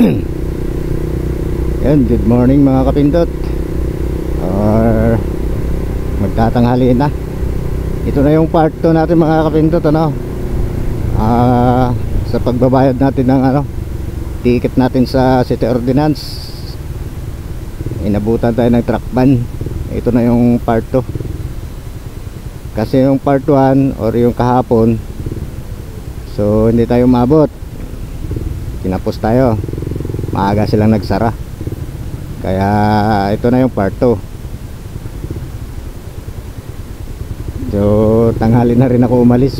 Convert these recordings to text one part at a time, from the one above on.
Yan, good morning mga kapindot, or magtatanghali na. Ito na yung part 2 natin mga kapindot, ano, sa pagbabayad natin ng ticket natin sa City Ordinance. Inabutan tayo ng truck ban. Ito na yung part 2. Kasi yung part 1 or yung kahapon, so hindi tayo mabot, kinapos tayo, maaga silang nagsara. Kaya ito na yung part 2. So tanghali na rin ako umalis,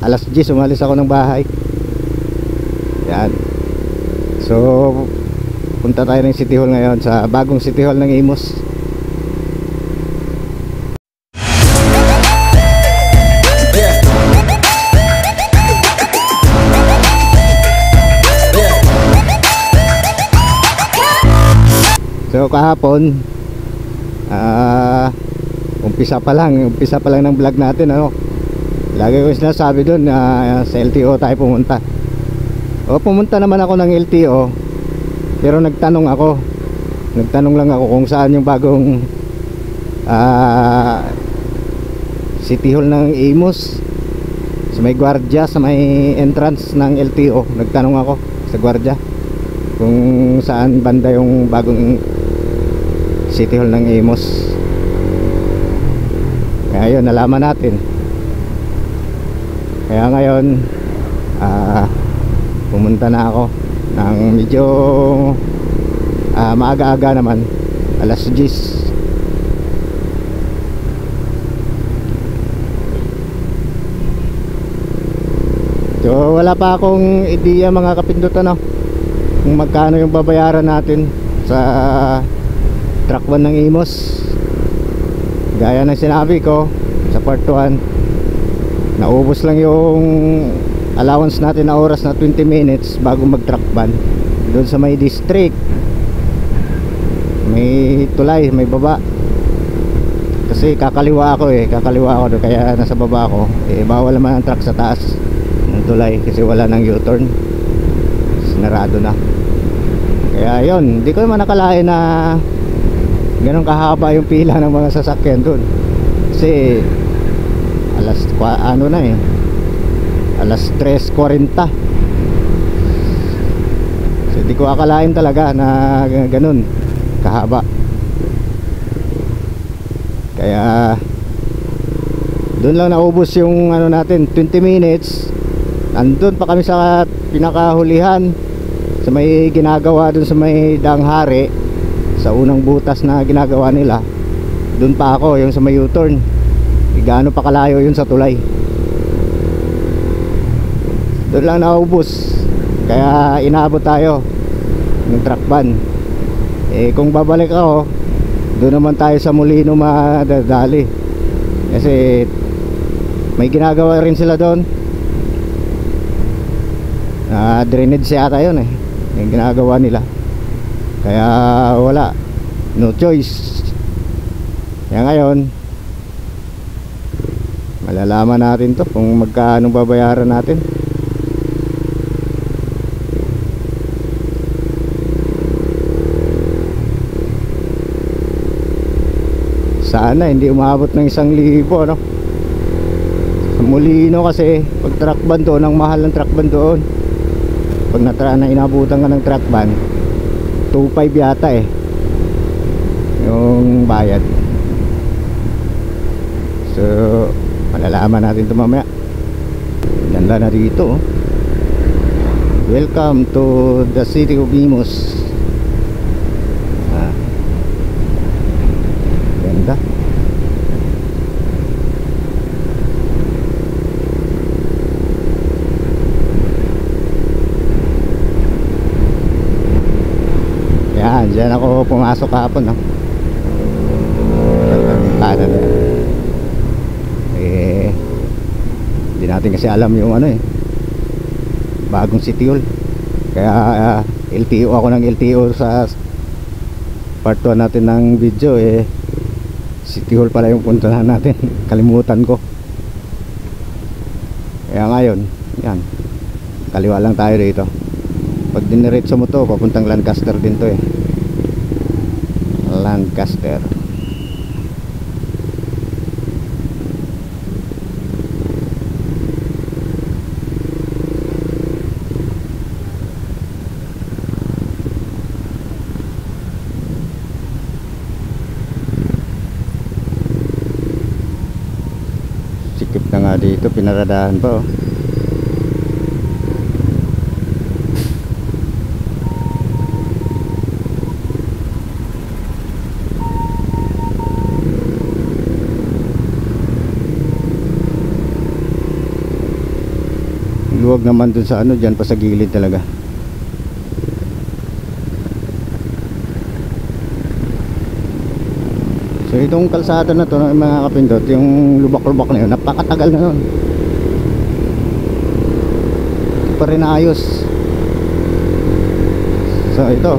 alas 10 umalis ako ng bahay. Yan. So punta tayo ng City Hall ngayon, sa bagong City Hall ng Imus. So kahapon, umpisa pa lang ng vlog natin, ano. Lagi ko sinasabi doon na sa LTO tayo pumunta. Pumunta naman ako ng LTO, pero nagtanong lang ako kung saan yung bagong City Hall ng Imus. Sa may gwardiya, sa may entrance ng LTO, nagtanong ako sa gwardiya kung saan banda yung bagong City Hall ng Imus. Kaya yun, nalaman natin. Kaya ngayon pumunta na ako ng medyo maaga-aga naman, alas 10. So wala pa akong ideya mga kapindot, ano, kung magkano yung babayaran natin sa truck ban ng Imus. Gaya ng sinabi ko sa part 1, naubos lang yung allowance natin na oras na 20 minutes bago mag truck ban doon sa may district. May tulay, may baba. Kasi kakaliwa ako doon, kaya nasa baba ako. Bawal naman ang truck sa taas ng tulay kasi wala nang U-turn, sinarado na. Kaya yun, hindi ko naman nakalain na ganun kahaba yung pila ng mga sasakyan doon. Kasi alas 3:40. So hindi ko akalain talaga na ganun kahaba. Kaya doon lang naubos yung natin 20 minutes. Nandun pa kami sa pinakahulihan, sa may ginagawa doon sa may Danghari, sa unang butas na ginagawa nila. Doon pa ako, yung sa may U-turn. Gaano pa kalayo yun sa tulay. Doon lang naubos. Kaya inaabot tayo ng truck ban. Kung babalik ako, doon naman tayo sa Molino madadali. Kasi may ginagawa rin sila doon. Drainage yata yun yung ginagawa nila. Kaya wala, no choice. Kaya ngayon malalaman natin to kung magkano babayaran natin. Sana hindi umabot ng 1,000, ano. Sa Molino kasi pag truck ban doon, ang mahal ng truck ban doon. Pag inabutan ka ng truck ban, 2.5 yata yung bayad. So malalaman natin ito mamaya. Ganda na dito. Welcome to the city of Imus. Ganda. Yan, dyan ako pumasok kahapon, no? Kanan. Hindi natin kasi alam yung bagong City Hall. Kaya LTO ako ng LTO sa part 1 natin ng video. City Hall pala yung puntahan natin. Kalimutan ko. Kaya ngayon, yan, kaliwa lang tayo dito. Pag diniretso mo to, papuntang Lancaster din to eh. Lancaster. Sikip na nga dito, pinaradahan pa oh. Luwag naman dun sa ano, dyan pa sa gilid talaga. So itong kalsada na to, mga kapindot, yung lubak-lubak na yun, napakatagal na nun. Hindi pa rin ayos. So ito,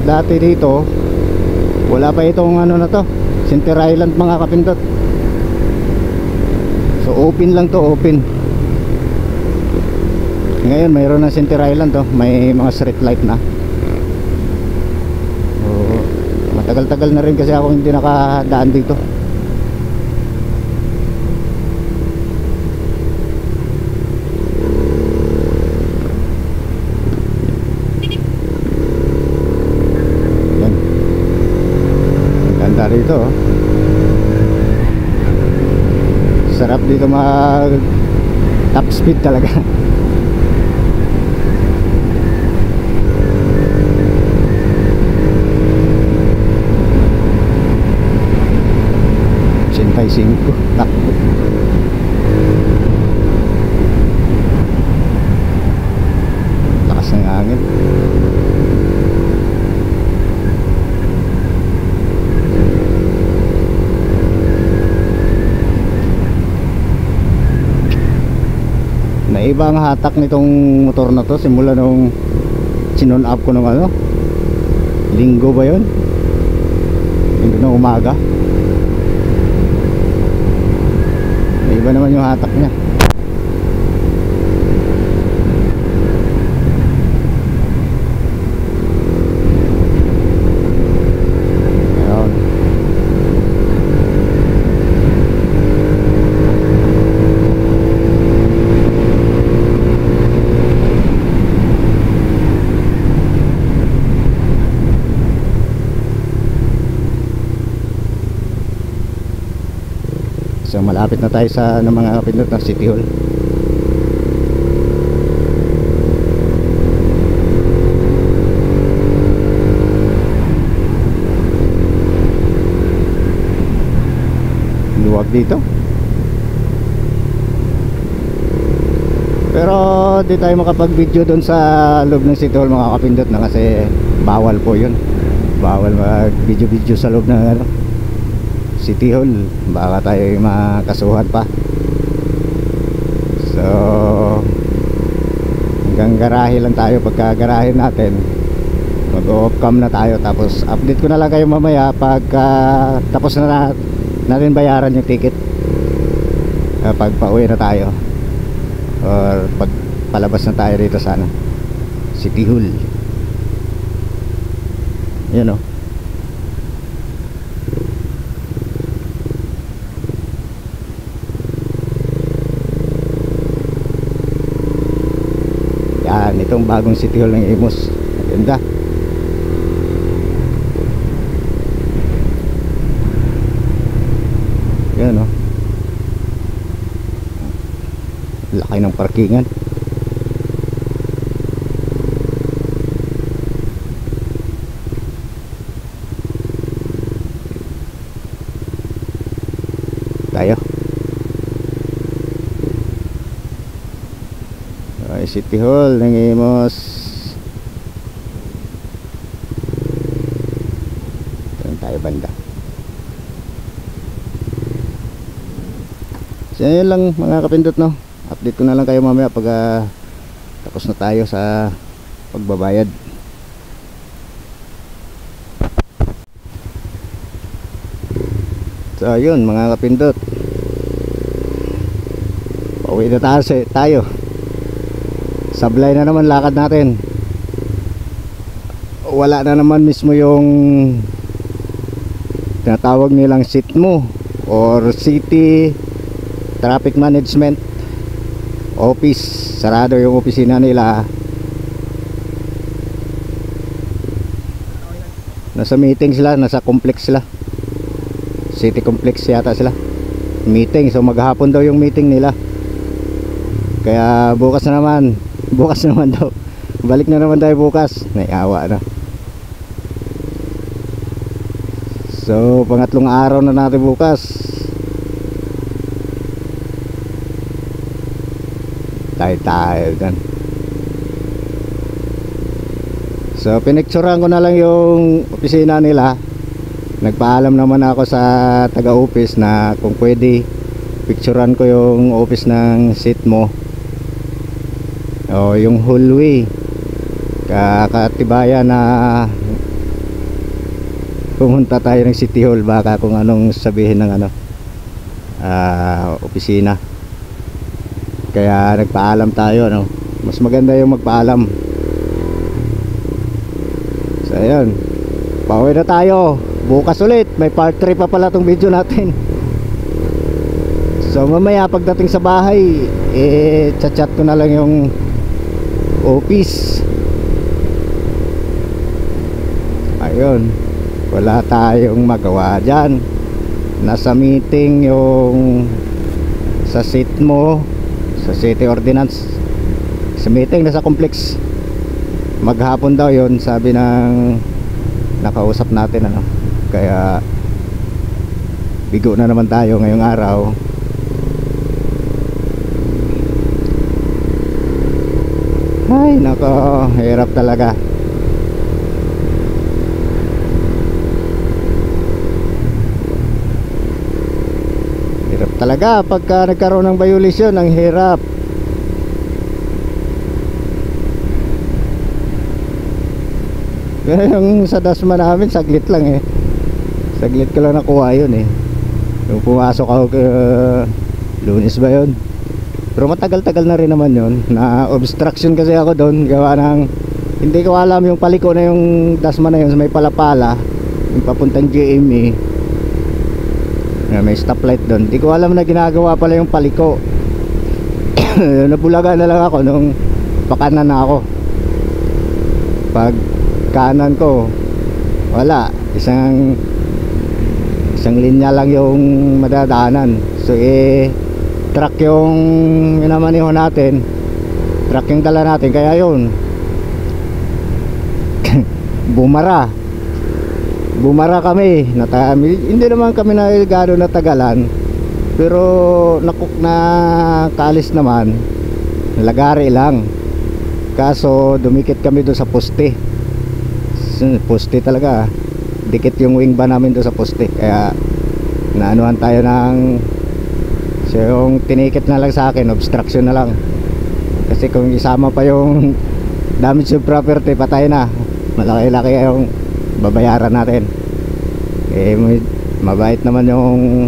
dati dito wala pa itong ano na to, Center Island, mga kapindot. So open lang to, open. Ngayon mayroon na Center Island to, may mga street light na. Matagal-tagal na rin kasi ako hindi nakadaan dito. Yan. Ang ganda rito oh. Sarap dito mag top speed talaga. Singko takbo. Lakas ng hangin. Naiba ang hatak nitong motor na to simula nung sinon up ko nung ano, linggo ba yun? Linggo na umaga. Iba naman yung hatak niya. Ayun. So malapit na tayo sa mga kapindot ng City Hall. Luwag dito. Pero di tayo makapag-video doon sa loob ng City Hall, mga kapindot, na kasi bawal po yun. Bawal mag-video-video sa loob ng ano, City Hall, baka tayo makasuhan pa. So hanggang garahe lang tayo. Pagka garahe natin, mag-off cam na tayo. Tapos update ko na lang kayo mamaya pagka tapos na natin bayaran yung ticket, pag pauwi na tayo or pag palabas na tayo rito sana City Hall. Yan o. Yan, itong bagong City Hall ng Imus. Maganda. Yan o. Laki ng parkingan. Tayo. City Hall ng Imus. Ito tayo banda. So yun lang mga kapindot, no? Update ko na lang kayo mamaya pag tapos na tayo sa pagbabayad. So yun mga kapindot, pauwi na tayo Sablay na naman lakad natin. Wala na naman mismo yung tinatawag nilang SITMO or City Traffic Management Office. Sarado yung opisina nila. Nasa meeting sila, nasa complex sila. City complex yata sila. Meeting, so maghapon daw yung meeting nila. Kaya bukas na naman daw. Balik na naman tayo bukas. Naiawa na. So pangatlong araw na natin bukas. Tayo dan. So pinicturean ko na lang yung opisina nila. Nagpaalam naman ako sa taga-office na kung pwede picturean ko yung office ng SITMO o yung hallway. Kakatibayan na pumunta tayo ng City Hall, baka kung anong sabihin ng opisina. Kaya nagpaalam tayo, no? Mas maganda yung magpaalam. So ayun, pauwi na tayo. Bukas ulit, may part 3 pa pala tong video natin. So mamaya pagdating sa bahay, chat ko na lang yung office. Ayun, wala tayong magawa dyan. Nasa meeting yung sa SITMO, sa City Ordinance. Sa meeting, nasa complex. Maghapon daw yon, sabi ng nakausap natin, Kaya bigo na naman tayo ngayong araw. Ay nako, hirap talaga. Hirap talaga pagka nagkaroon ng violation. Ang hirap. Yung sa dasma namin saglit lang saglit ko lang nakuha yun yung pumasok ako Lunes ba yun, pero matagal-tagal na rin naman yun. Na obstruction kasi ako doon, gawa ng hindi ko alam yung paliko na yung dasma na yun sa may palapala, yung papuntang GMA na may stoplight doon. Hindi ko alam na ginagawa pala yung paliko. Nabulaga na lang ako nung pakanan na ako. Pag kanan ko wala, isang linya lang yung madadaanan. So truck yung minamaniho natin, truck yung dala natin, kaya yun bumara kami. Hindi naman kami nagano na tagalan, pero na kaalis naman, lagari lang. Kaso dumikit kami doon sa poste talaga, dikit yung wing ba namin doon sa poste. Kaya naanuhan tayo ng, so yung tinikit na lang sa akin, obstruction na lang. Kasi kung isama pa yung damage to property, patay na. Malaki-laki yung babayaran natin. Mabait naman yung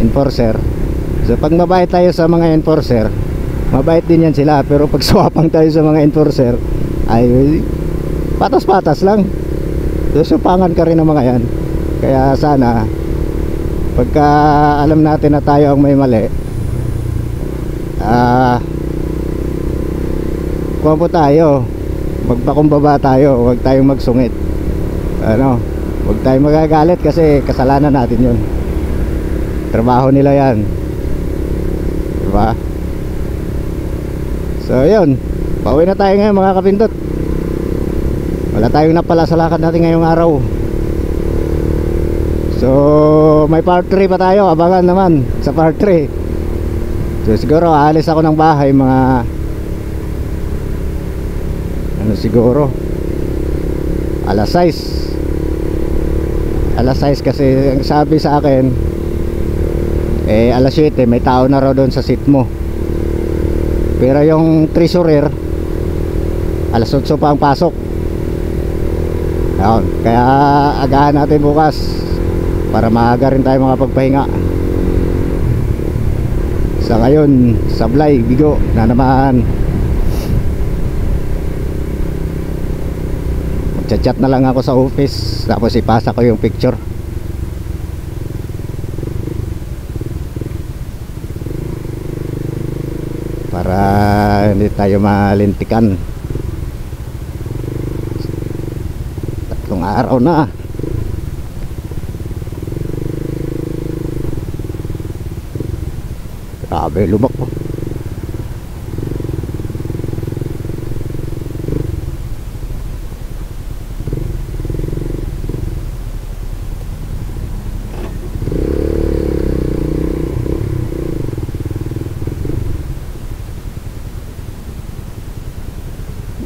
enforcer. So pag mabait tayo sa mga enforcer, mabait din yan sila. Pero pag swapang tayo sa mga enforcer, ay patas-patas lang. Susupangan ka rin ng mga yan. Kaya sana pagka alam natin na tayo ang may mali, kuha po tayo, magpakumbaba tayo, huwag tayong magsungit. Huwag tayong magagalit kasi kasalanan natin yun. Trabaho nila yan, diba? So yun, pauwi na tayo ngayon mga kapindot. Wala tayong napala sa lakad natin ngayong araw. So may part 3 pa tayo, abangan naman sa part 3. So siguro aalis ako ng bahay mga siguro alas 6 kasi ang sabi sa akin alas 7 may tao na raw doon sa SITMO. Pero yung treasurer alas 8 pa ang pasok. Ayun, kaya agahan natin bukas para maaga rin tayo makapagpahinga. Sa ngayon, sablay, bigo na naman. Chat na lang ako sa office, tapos ipasa ko yung picture. Para hindi tayo malintikan. 3 araw na. Grabe, lubak po.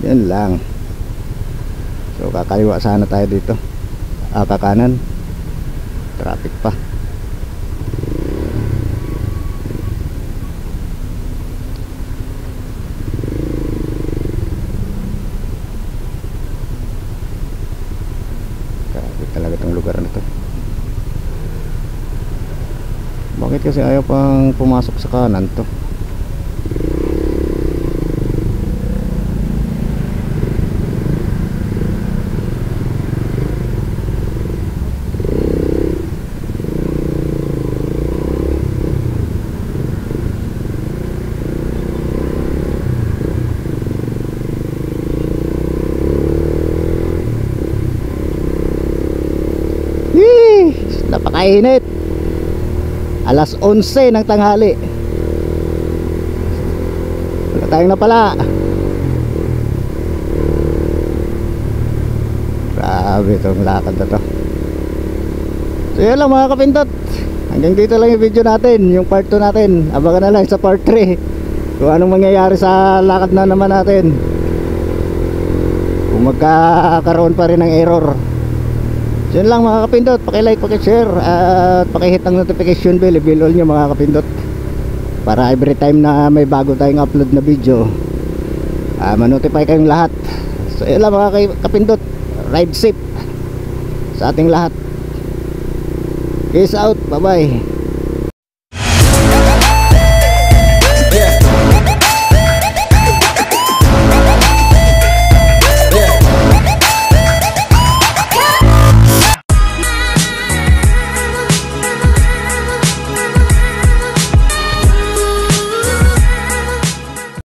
Yan lang. So kakaliwa sana tayo dito. Kakanan. Traffic pa. Traffic talaga itong lugar na to. Bakit kasi ayaw pang pumasok sa kanan to? Napakainit. Alas 11 ng tanghali. Wala tayong napala. Grabe itong lakad na to. So yun lang mga kapindot, hanggang dito lang yung video natin, yung part 2 natin. Abangan na lang sa part 3 kung anong mangyayari sa lakad na naman natin, kung magkakaroon pa rin ng error. So yun lang mga kapindot, paki-like, paki-share at paki-hit ang notification bell, i-bell all nyo mga kapindot, para every time na may bago tayong upload na video, manotify kayong lahat. So yun lang mga kapindot, ride safe sa ating lahat. Peace out, bye bye.